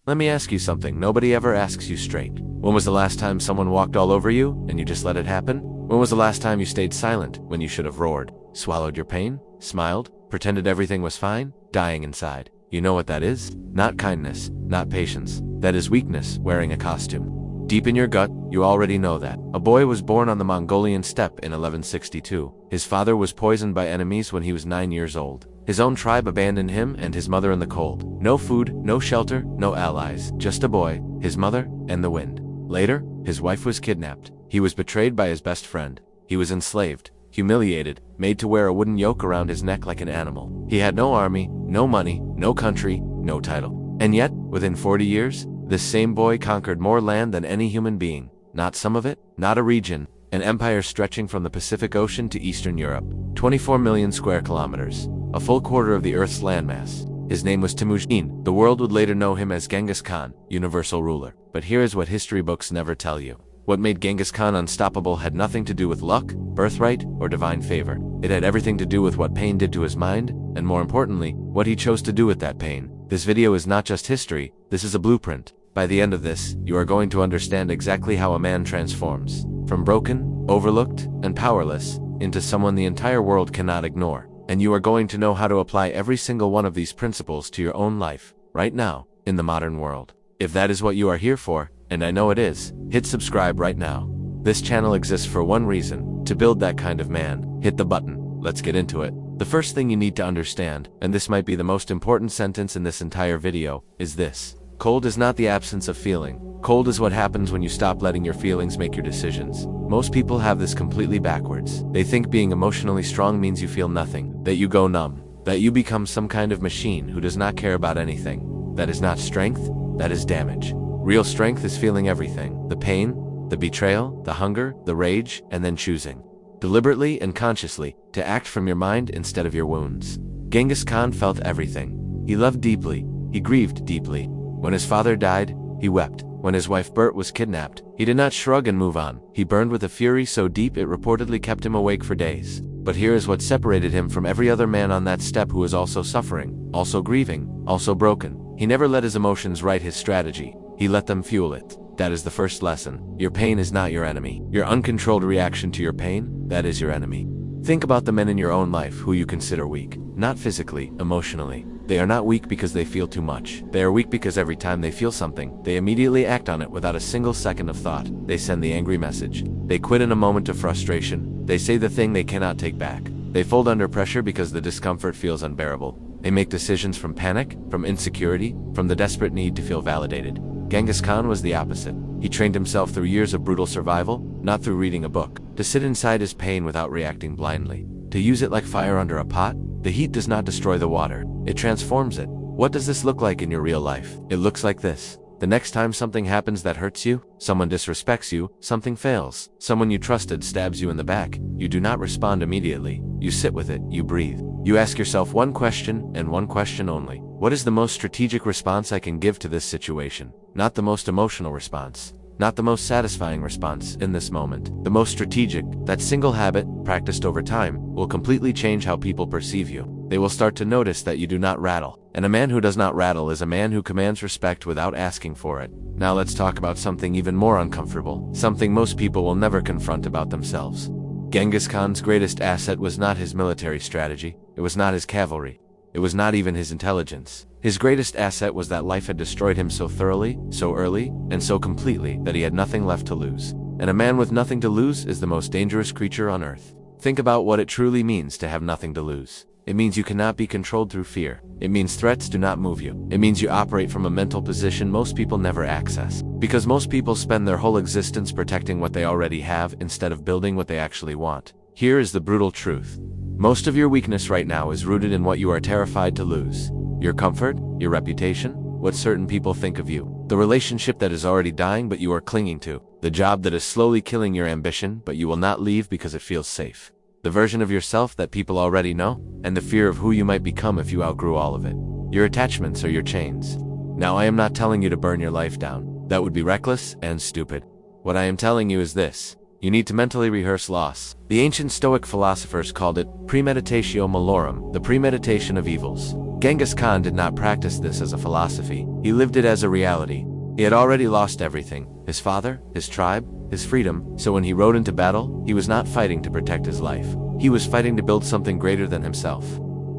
Let me ask you something nobody ever asks you straight. When was the last time someone walked all over you and you just let it happen? When was the last time you stayed silent when you should have roared, swallowed your pain, smiled, pretended everything was fine, dying inside? You know what that is? Not kindness, not patience. That is weakness wearing a costume. Deep in your gut, you already know that. A boy was born on the Mongolian steppe in 1162. His father was poisoned by enemies when he was 9 years old. His own tribe abandoned him and his mother in the cold. No food, no shelter, no allies. Just a boy, his mother, and the wind. Later, his wife was kidnapped. He was betrayed by his best friend. He was enslaved, humiliated, made to wear a wooden yoke around his neck like an animal. He had no army, no money, no country, no title. And yet, within 40 years, this same boy conquered more land than any human being. Not some of it, not a region, an empire stretching from the Pacific Ocean to Eastern Europe. 24 million square kilometers, a full quarter of the Earth's landmass. His name was Temujin. The world would later know him as Genghis Khan, universal ruler. But here is what history books never tell you. What made Genghis Khan unstoppable had nothing to do with luck, birthright, or divine favor. It had everything to do with what pain did to his mind, and more importantly, what he chose to do with that pain. This video is not just history, this is a blueprint. By the end of this, you are going to understand exactly how a man transforms. From broken, overlooked, and powerless, into someone the entire world cannot ignore. And you are going to know how to apply every single one of these principles to your own life, right now, in the modern world. If that is what you are here for, and I know it is, hit subscribe right now. This channel exists for one reason, to build that kind of man. Hit the button, let's get into it. The first thing you need to understand, and this might be the most important sentence in this entire video, is this. Cold is not the absence of feeling. Cold is what happens when you stop letting your feelings make your decisions. Most people have this completely backwards. They think being emotionally strong means you feel nothing, that you go numb, that you become some kind of machine who does not care about anything. That is not strength, that is damage. Real strength is feeling everything, the pain, the betrayal, the hunger, the rage, and then choosing, deliberately and consciously, to act from your mind instead of your wounds. Genghis Khan felt everything. He loved deeply, he grieved deeply. When his father died, he wept. When his wife Bert was kidnapped, he did not shrug and move on. He burned with a fury so deep it reportedly kept him awake for days. But here is what separated him from every other man on that steppe who was also suffering, also grieving, also broken. He never let his emotions write his strategy. He let them fuel it. That is the first lesson. Your pain is not your enemy. Your uncontrolled reaction to your pain, that is your enemy. Think about the men in your own life who you consider weak. Not physically, emotionally. They are not weak because they feel too much. They are weak because every time they feel something, they immediately act on it without a single second of thought. They send the angry message. They quit in a moment of frustration. They say the thing they cannot take back. They fold under pressure because the discomfort feels unbearable. They make decisions from panic, from insecurity, from the desperate need to feel validated. Genghis Khan was the opposite. He trained himself through years of brutal survival, not through reading a book. To sit inside his pain without reacting blindly. To use it like fire under a pot. The heat does not destroy the water, it transforms it. What does this look like in your real life? It looks like this. The next time something happens that hurts you, someone disrespects you, something fails, someone you trusted stabs you in the back, you do not respond immediately. You sit with it, you breathe. You ask yourself one question, and one question only. What is the most strategic response I can give to this situation? Not the most emotional response. Not the most satisfying response in this moment. The most strategic, that single habit, practiced over time, will completely change how people perceive you. They will start to notice that you do not rattle. And a man who does not rattle is a man who commands respect without asking for it. Now let's talk about something even more uncomfortable. Something most people will never confront about themselves. Genghis Khan's greatest asset was not his military strategy. It was not his cavalry. It was not even his intelligence. His greatest asset was that life had destroyed him so thoroughly, so early, and so completely that he had nothing left to lose. And a man with nothing to lose is the most dangerous creature on earth. Think about what it truly means to have nothing to lose. It means you cannot be controlled through fear. It means threats do not move you. It means you operate from a mental position most people never access. Because most people spend their whole existence protecting what they already have instead of building what they actually want. Here is the brutal truth. Most of your weakness right now is rooted in what you are terrified to lose. Your comfort, your reputation, what certain people think of you. The relationship that is already dying but you are clinging to. The job that is slowly killing your ambition but you will not leave because it feels safe. The version of yourself that people already know, and the fear of who you might become if you outgrew all of it. Your attachments are your chains. Now I am not telling you to burn your life down. That would be reckless and stupid. What I am telling you is this. You need to mentally rehearse loss. The ancient Stoic philosophers called it premeditatio malorum, the premeditation of evils. Genghis Khan did not practice this as a philosophy, he lived it as a reality. He had already lost everything: his father, his tribe, his freedom, so when he rode into battle, he was not fighting to protect his life. He was fighting to build something greater than himself.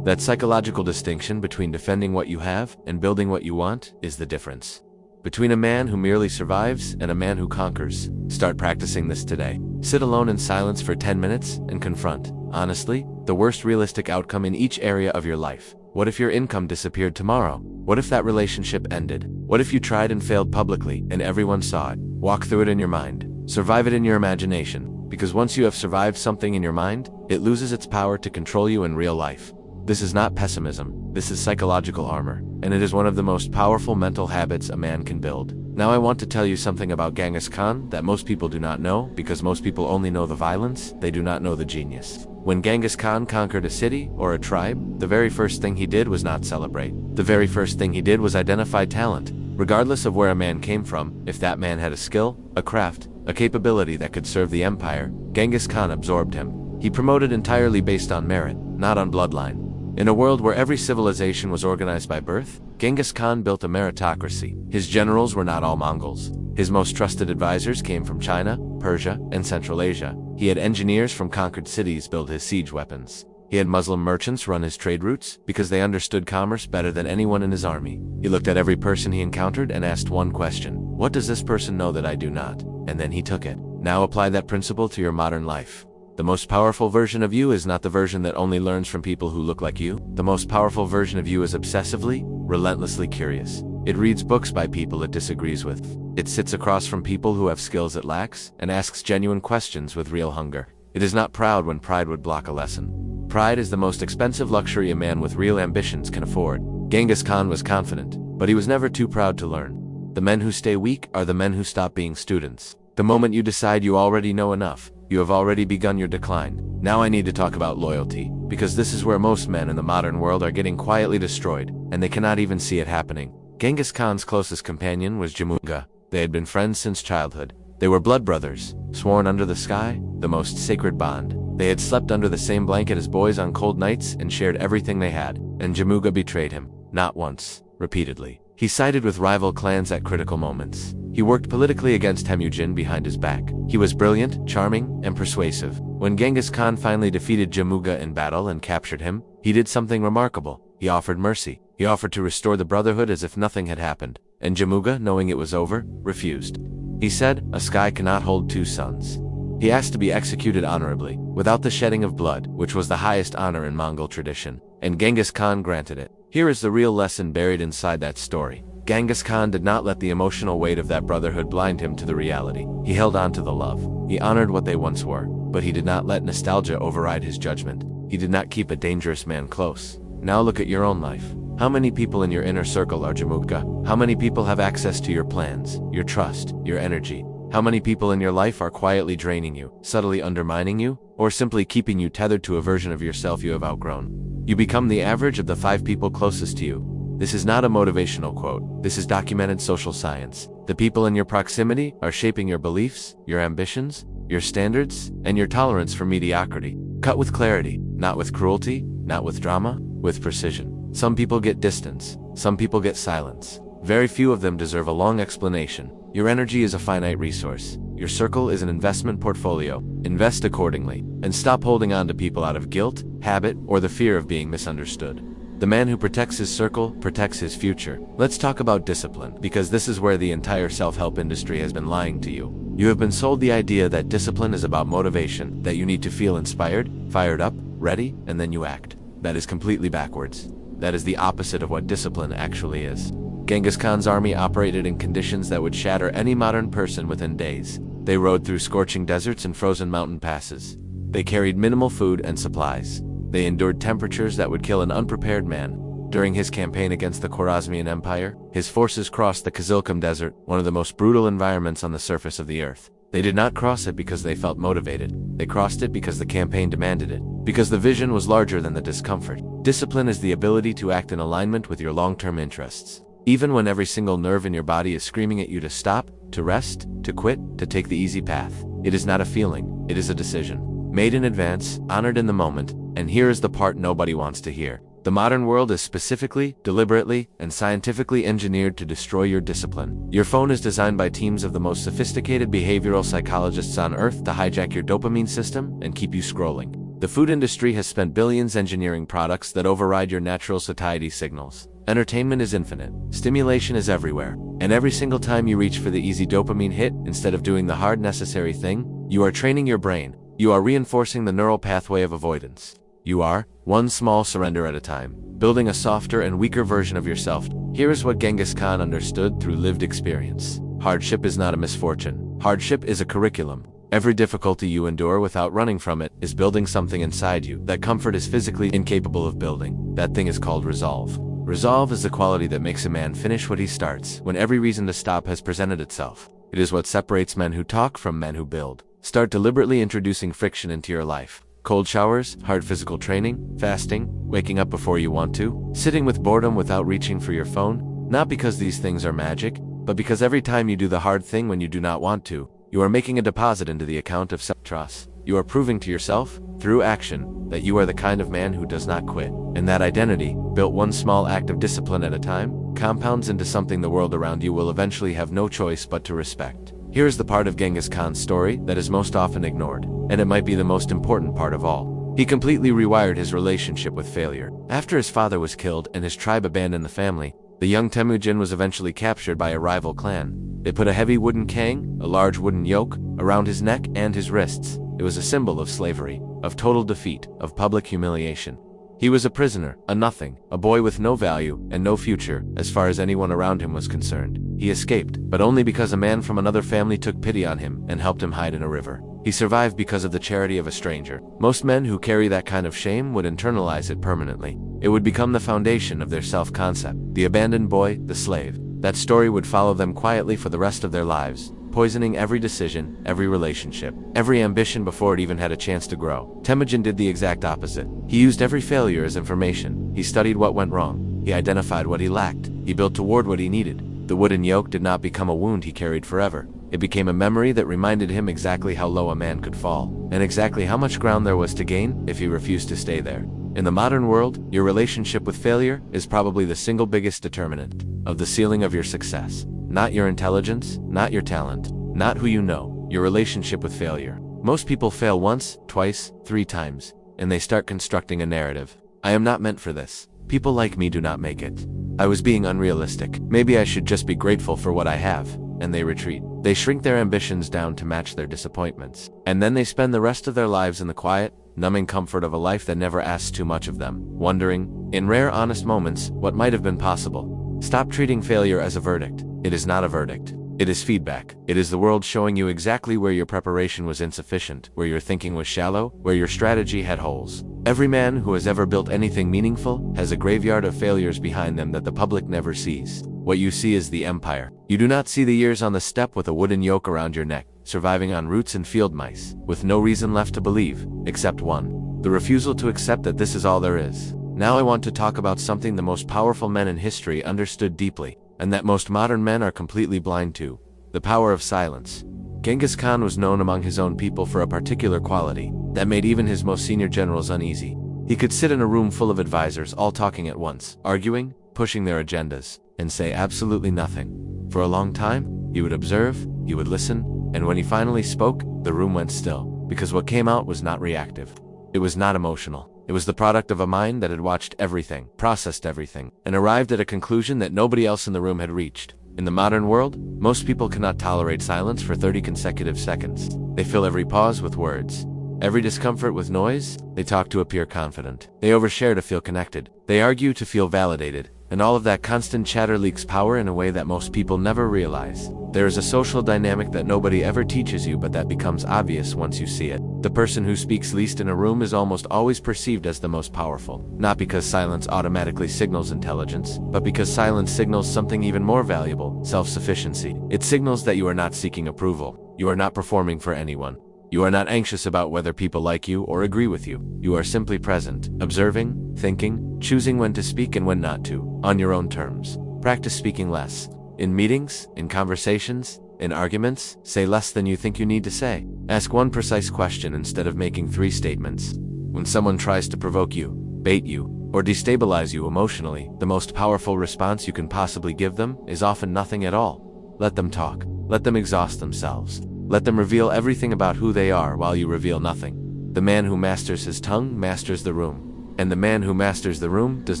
That psychological distinction between defending what you have and building what you want is the difference between a man who merely survives and a man who conquers. Start practicing this today. Sit alone in silence for 10 minutes and confront, honestly, the worst realistic outcome in each area of your life. What if your income disappeared tomorrow? What if that relationship ended? What if you tried and failed publicly and everyone saw it? Walk through it in your mind. Survive it in your imagination, because once you have survived something in your mind, it loses its power to control you in real life. This is not pessimism, this is psychological armor, and it is one of the most powerful mental habits a man can build. Now I want to tell you something about Genghis Khan that most people do not know, because most people only know the violence, they do not know the genius. When Genghis Khan conquered a city or a tribe, the very first thing he did was not celebrate. The very first thing he did was identify talent. Regardless of where a man came from, if that man had a skill, a craft, a capability that could serve the empire, Genghis Khan absorbed him. He promoted entirely based on merit, not on bloodline. In a world where every civilization was organized by birth, Genghis Khan built a meritocracy. His generals were not all Mongols. His most trusted advisors came from China, Persia, and Central Asia. He had engineers from conquered cities build his siege weapons. He had Muslim merchants run his trade routes because they understood commerce better than anyone in his army. He looked at every person he encountered and asked one question: what does this person know that I do not? And then he took it. Now apply that principle to your modern life. The most powerful version of you is not the version that only learns from people who look like you. The most powerful version of you is obsessively, relentlessly curious. It reads books by people it disagrees with. It sits across from people who have skills it lacks, and asks genuine questions with real hunger. It is not proud when pride would block a lesson. Pride is the most expensive luxury a man with real ambitions can afford. Genghis Khan was confident, but he was never too proud to learn. The men who stay weak are the men who stop being students. The moment you decide you already know enough, you have already begun your decline. Now I need to talk about loyalty, because this is where most men in the modern world are getting quietly destroyed, and they cannot even see it happening. Genghis Khan's closest companion was Genghis. They had been friends since childhood. They were blood brothers, sworn under the sky, the most sacred bond. They had slept under the same blanket as boys on cold nights and shared everything they had, and Genghis betrayed him. Not once, repeatedly. He sided with rival clans at critical moments. He worked politically against Temujin behind his back. He was brilliant, charming, and persuasive. When Genghis Khan finally defeated Genghis in battle and captured him, he did something remarkable. He offered mercy. He offered to restore the brotherhood as if nothing had happened. And Genghis, knowing it was over, refused. He said, "A sky cannot hold two suns." He asked to be executed honorably, without the shedding of blood, which was the highest honor in Mongol tradition, and Genghis Khan granted it. Here is the real lesson buried inside that story. Genghis Khan did not let the emotional weight of that brotherhood blind him to the reality. He held on to the love. He honored what they once were, but he did not let nostalgia override his judgment. He did not keep a dangerous man close. Now look at your own life. How many people in your inner circle are Genghis? How many people have access to your plans, your trust, your energy? How many people in your life are quietly draining you, subtly undermining you, or simply keeping you tethered to a version of yourself you have outgrown? You become the average of the 5 people closest to you. This is not a motivational quote. This is documented social science. The people in your proximity are shaping your beliefs, your ambitions, your standards, and your tolerance for mediocrity. Cut with clarity, not with cruelty, not with drama, with precision. Some people get distance. Some people get silence. Very few of them deserve a long explanation. Your energy is a finite resource. Your circle is an investment portfolio. Invest accordingly, and stop holding on to people out of guilt, habit, or the fear of being misunderstood. The man who protects his circle protects his future. Let's talk about discipline, because this is where the entire self-help industry has been lying to you. You have been sold the idea that discipline is about motivation, that you need to feel inspired, fired up, ready, and then you act. That is completely backwards. That is the opposite of what discipline actually is. Genghis Khan's army operated in conditions that would shatter any modern person within days. They rode through scorching deserts and frozen mountain passes. They carried minimal food and supplies. They endured temperatures that would kill an unprepared man. During his campaign against the Khwarezmian Empire, his forces crossed the Kizilkum Desert, one of the most brutal environments on the surface of the earth. They did not cross it because they felt motivated. They crossed it because the campaign demanded it, because the vision was larger than the discomfort. Discipline is the ability to act in alignment with your long-term interests. Even when every single nerve in your body is screaming at you to stop, to rest, to quit, to take the easy path. It is not a feeling, it is a decision. Made in advance, honored in the moment, and here is the part nobody wants to hear. The modern world is specifically, deliberately, and scientifically engineered to destroy your discipline. Your phone is designed by teams of the most sophisticated behavioral psychologists on Earth to hijack your dopamine system and keep you scrolling. The food industry has spent billions engineering products that override your natural satiety signals. Entertainment is infinite. Stimulation is everywhere. And every single time you reach for the easy dopamine hit instead of doing the hard necessary thing, you are training your brain. You are reinforcing the neural pathway of avoidance. You are, one small surrender at a time, building a softer and weaker version of yourself. Here is what Genghis Khan understood through lived experience. Hardship is not a misfortune. Hardship is a curriculum. Every difficulty you endure without running from it is building something inside you that comfort is physically incapable of building. That thing is called resolve. Resolve is the quality that makes a man finish what he starts when every reason to stop has presented itself. It is what separates men who talk from men who build. Start deliberately introducing friction into your life. Cold showers, hard physical training, fasting, waking up before you want to, sitting with boredom without reaching for your phone. Not because these things are magic, but because every time you do the hard thing when you do not want to, you are making a deposit into the account of self-trust. You are proving to yourself, through action, that you are the kind of man who does not quit. And that identity, built one small act of discipline at a time, compounds into something the world around you will eventually have no choice but to respect. Here is the part of Genghis Khan's story that is most often ignored, and it might be the most important part of all. He completely rewired his relationship with failure. After his father was killed and his tribe abandoned the family, the young Temujin was eventually captured by a rival clan. They put a heavy wooden kang, a large wooden yoke, around his neck and his wrists. It was a symbol of slavery, of total defeat, of public humiliation. He was a prisoner, a nothing, a boy with no value and no future as far as anyone around him was concerned. He escaped, but only because a man from another family took pity on him and helped him hide in a river. He survived because of the charity of a stranger. Most men who carry that kind of shame would internalize it permanently. It would become the foundation of their self-concept. The abandoned boy, the slave. That story would follow them quietly for the rest of their lives, poisoning every decision, every relationship, every ambition before it even had a chance to grow. Temujin did the exact opposite. He used every failure as information. He studied what went wrong. He identified what he lacked. He built toward what he needed. The wooden yoke did not become a wound he carried forever. It became a memory that reminded him exactly how low a man could fall, and exactly how much ground there was to gain if he refused to stay there. In the modern world, your relationship with failure is probably the single biggest determinant of the ceiling of your success. Not your intelligence, not your talent, not who you know, your relationship with failure. Most people fail once, twice, 3 times, and they start constructing a narrative. I am not meant for this. People like me do not make it. I was being unrealistic. Maybe I should just be grateful for what I have. And they retreat. They shrink their ambitions down to match their disappointments. And then they spend the rest of their lives in the quiet, numbing comfort of a life that never asks too much of them, wondering, in rare honest moments, what might have been possible. Stop treating failure as a verdict. It is not a verdict. It is feedback. It is the world showing you exactly where your preparation was insufficient, where your thinking was shallow, where your strategy had holes. Every man who has ever built anything meaningful has a graveyard of failures behind them that the public never sees. What you see is the empire. You do not see the years on the step with a wooden yoke around your neck, surviving on roots and field mice, with no reason left to believe, except one: the refusal to accept that this is all there is. Now I want to talk about something the most powerful men in history understood deeply, and that most modern men are completely blind to: the power of silence. Genghis Khan was known among his own people for a particular quality that made even his most senior generals uneasy. He could sit in a room full of advisors all talking at once, arguing, pushing their agendas, and say absolutely nothing. For a long time, he would observe, he would listen, and when he finally spoke, the room went still, because what came out was not reactive. It was not emotional. It was the product of a mind that had watched everything, processed everything, and arrived at a conclusion that nobody else in the room had reached. In the modern world, most people cannot tolerate silence for 30 consecutive seconds. They fill every pause with words, every discomfort with noise. They talk to appear confident. They overshare to feel connected. They argue to feel validated. And all of that constant chatter leaks power in a way that most people never realize. There is a social dynamic that nobody ever teaches you, but that becomes obvious once you see it. The person who speaks least in a room is almost always perceived as the most powerful. Not because silence automatically signals intelligence, but because silence signals something even more valuable: self-sufficiency. It signals that you are not seeking approval. You are not performing for anyone. You are not anxious about whether people like you or agree with you. You are simply present, observing, thinking, choosing when to speak and when not to, on your own terms. Practice speaking less. In meetings, in conversations, in arguments, say less than you think you need to say. Ask one precise question instead of making 3 statements. When someone tries to provoke you, bait you, or destabilize you emotionally, the most powerful response you can possibly give them is often nothing at all. Let them talk. Let them exhaust themselves. Let them reveal everything about who they are while you reveal nothing. The man who masters his tongue masters the room. And the man who masters the room does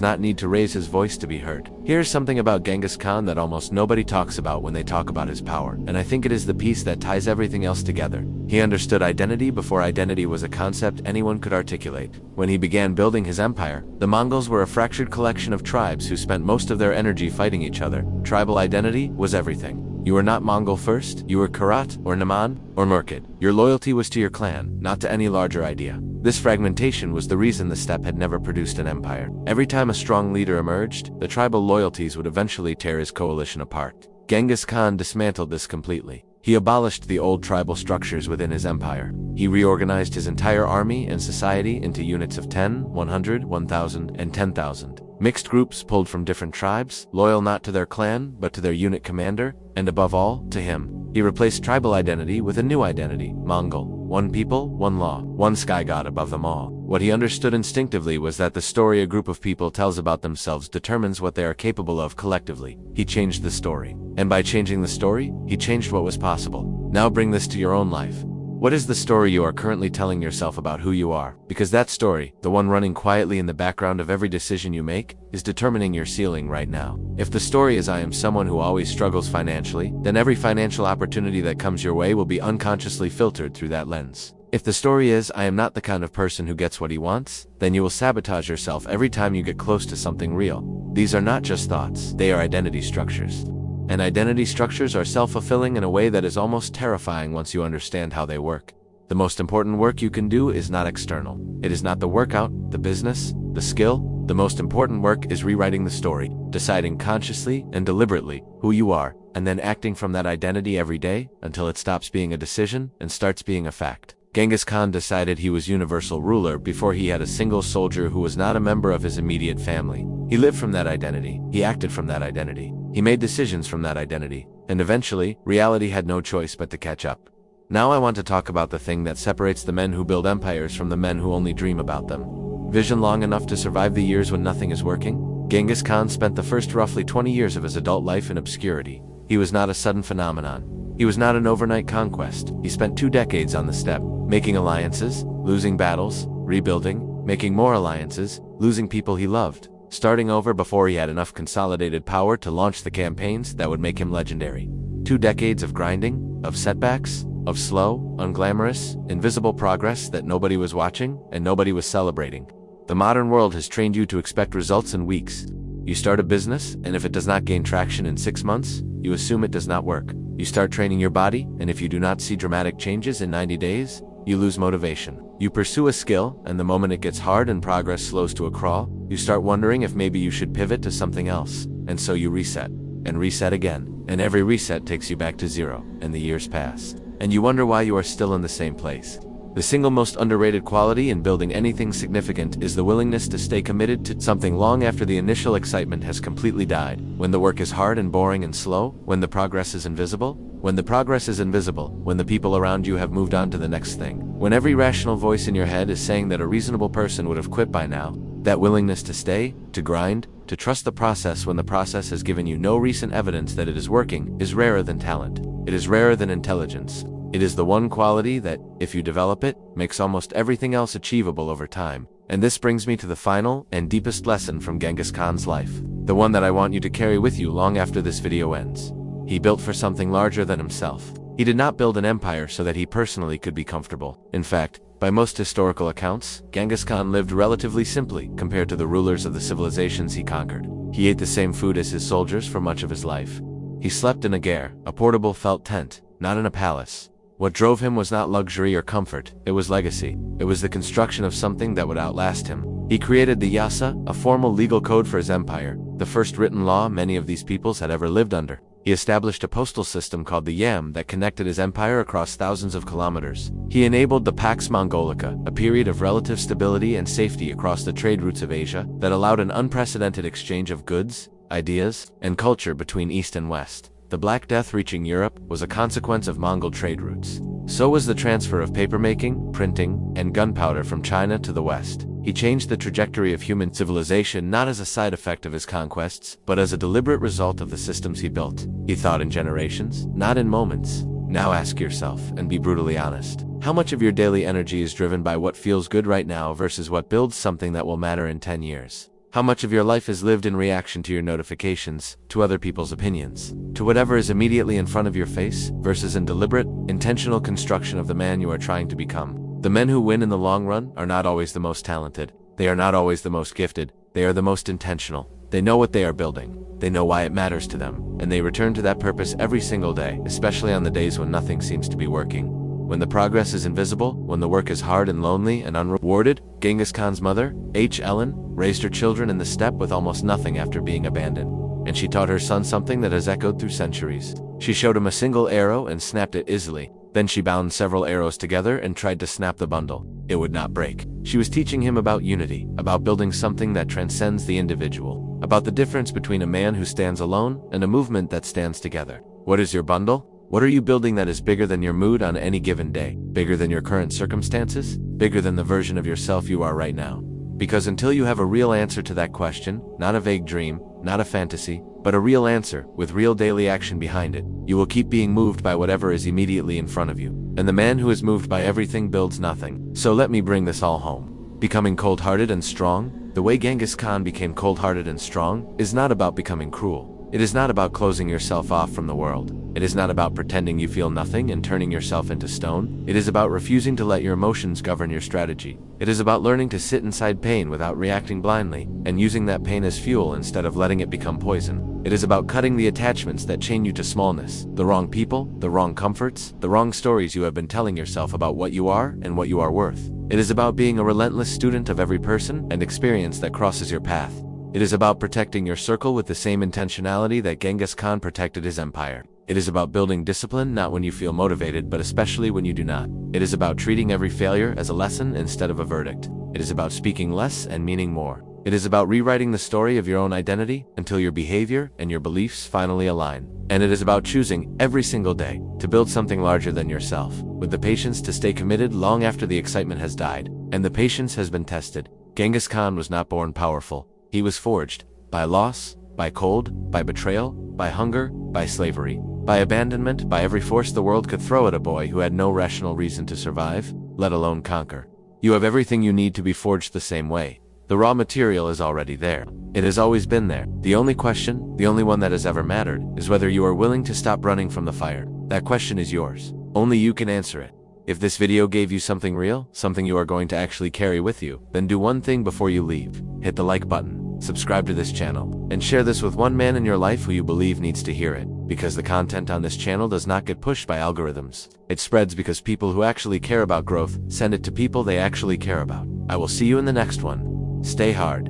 not need to raise his voice to be heard. Here's something about Genghis Khan that almost nobody talks about when they talk about his power, and I think it is the piece that ties everything else together. He understood identity before identity was a concept anyone could articulate. When he began building his empire, the Mongols were a fractured collection of tribes who spent most of their energy fighting each other. Tribal identity was everything. You were not Mongol first, you were Karat, or Naman, or Murkid. Your loyalty was to your clan, not to any larger idea. This fragmentation was the reason the steppe had never produced an empire. Every time a strong leader emerged, the tribal loyalties would eventually tear his coalition apart. Genghis Khan dismantled this completely. He abolished the old tribal structures within his empire. He reorganized his entire army and society into units of 10, 100, 1,000, and 10,000. Mixed groups pulled from different tribes, loyal not to their clan, but to their unit commander, and above all, to him. He replaced tribal identity with a new identity, Mongol. One people, one law, one sky god above them all. What he understood instinctively was that the story a group of people tells about themselves determines what they are capable of collectively. He changed the story. And by changing the story, he changed what was possible. Now bring this to your own life. What is the story you are currently telling yourself about who you are? Because that story, the one running quietly in the background of every decision you make, is determining your ceiling right now. If the story is I am someone who always struggles financially, then every financial opportunity that comes your way will be unconsciously filtered through that lens. If the story is I am not the kind of person who gets what he wants, then you will sabotage yourself every time you get close to something real. These are not just thoughts, they are identity structures. And identity structures are self-fulfilling in a way that is almost terrifying once you understand how they work. The most important work you can do is not external. It is not the workout, the business, the skill. The most important work is rewriting the story, deciding consciously and deliberately who you are, and then acting from that identity every day until it stops being a decision and starts being a fact. Genghis Khan decided he was universal ruler before he had a single soldier who was not a member of his immediate family. He lived from that identity. He acted from that identity. He made decisions from that identity. And eventually, reality had no choice but to catch up. Now I want to talk about the thing that separates the men who build empires from the men who only dream about them. Vision long enough to survive the years when nothing is working? Genghis Khan spent the first roughly 20 years of his adult life in obscurity. He was not a sudden phenomenon. He was not an overnight conquest. He spent 2 decades on the steppe, making alliances, losing battles, rebuilding, making more alliances, losing people he loved, starting over before he had enough consolidated power to launch the campaigns that would make him legendary. 2 decades of grinding, of setbacks, of slow, unglamorous, invisible progress that nobody was watching and nobody was celebrating. The modern world has trained you to expect results in weeks. You start a business, and if it does not gain traction in 6 months, you assume it does not work. You start training your body, and if you do not see dramatic changes in 90 days, you lose motivation. You pursue a skill, and the moment it gets hard and progress slows to a crawl, you start wondering if maybe you should pivot to something else. And so you reset, and reset again, and every reset takes you back to zero, and the years pass. And you wonder why you are still in the same place. The single most underrated quality in building anything significant is the willingness to stay committed to something long after the initial excitement has completely died. When the work is hard and boring and slow, when the progress is invisible, when the people around you have moved on to the next thing, when every rational voice in your head is saying that a reasonable person would have quit by now, that willingness to stay, to grind, to trust the process when the process has given you no recent evidence that it is working, is rarer than talent. It is rarer than intelligence. It is the one quality that, if you develop it, makes almost everything else achievable over time. And this brings me to the final and deepest lesson from Genghis Khan's life. The one that I want you to carry with you long after this video ends. He built for something larger than himself. He did not build an empire so that he personally could be comfortable. In fact, by most historical accounts, Genghis Khan lived relatively simply compared to the rulers of the civilizations he conquered. He ate the same food as his soldiers for much of his life. He slept in a ger, a portable felt tent, not in a palace. What drove him was not luxury or comfort, it was legacy. It was the construction of something that would outlast him. He created the yasa, a formal legal code for his empire, the first written law many of these peoples had ever lived under. He established a postal system called the yam that connected his empire across thousands of kilometers. He enabled the Pax Mongolica, a period of relative stability and safety across the trade routes of Asia that allowed an unprecedented exchange of goods, ideas, and culture between East and West. The Black Death reaching Europe was a consequence of Mongol trade routes. So was the transfer of papermaking, printing, and gunpowder from China to the West. He changed the trajectory of human civilization not as a side effect of his conquests, but as a deliberate result of the systems he built. He thought in generations, not in moments. Now ask yourself, and be brutally honest, how much of your daily energy is driven by what feels good right now versus what builds something that will matter in 10 years? How much of your life is lived in reaction to your notifications, to other people's opinions, to whatever is immediately in front of your face, versus in deliberate, intentional construction of the man you are trying to become? The men who win in the long run are not always the most talented. They are not always the most gifted. They are the most intentional. They know what they are building. They know why it matters to them, and they return to that purpose every single day, especially on the days when nothing seems to be working. When the progress is invisible, when the work is hard and lonely and unrewarded, Genghis Khan's mother, Ellen, raised her children in the steppe with almost nothing after being abandoned. And she taught her son something that has echoed through centuries. She showed him a single arrow and snapped it easily. Then she bound several arrows together and tried to snap the bundle. It would not break. She was teaching him about unity, about building something that transcends the individual, about the difference between a man who stands alone and a movement that stands together. What is your bundle? What are you building that is bigger than your mood on any given day? Bigger than your current circumstances? Bigger than the version of yourself you are right now? Because until you have a real answer to that question, not a vague dream, not a fantasy, but a real answer, with real daily action behind it, you will keep being moved by whatever is immediately in front of you. And the man who is moved by everything builds nothing. So let me bring this all home. Becoming cold-hearted and strong, the way Genghis Khan became cold-hearted and strong, is not about becoming cruel. It is not about closing yourself off from the world. It is not about pretending you feel nothing and turning yourself into stone. It is about refusing to let your emotions govern your strategy. It is about learning to sit inside pain without reacting blindly, and using that pain as fuel instead of letting it become poison. It is about cutting the attachments that chain you to smallness, the wrong people, the wrong comforts, the wrong stories you have been telling yourself about what you are and what you are worth. It is about being a relentless student of every person and experience that crosses your path. It is about protecting your circle with the same intentionality that Genghis Khan protected his empire. It is about building discipline not when you feel motivated, but especially when you do not. It is about treating every failure as a lesson instead of a verdict. It is about speaking less and meaning more. It is about rewriting the story of your own identity until your behavior and your beliefs finally align. And it is about choosing every single day to build something larger than yourself, with the patience to stay committed long after the excitement has died, and the patience has been tested. Genghis Khan was not born powerful. He was forged by loss, by cold, by betrayal, by hunger, by slavery, by abandonment, by every force the world could throw at a boy who had no rational reason to survive, let alone conquer. You have everything you need to be forged the same way. The raw material is already there. It has always been there. The only question, the only one that has ever mattered, is whether you are willing to stop running from the fire. That question is yours. Only you can answer it. If this video gave you something real, something you are going to actually carry with you, then do one thing before you leave. Hit the like button, subscribe to this channel, and share this with one man in your life who you believe needs to hear it. Because the content on this channel does not get pushed by algorithms. It spreads because people who actually care about growth send it to people they actually care about. I will see you in the next one. Stay hard.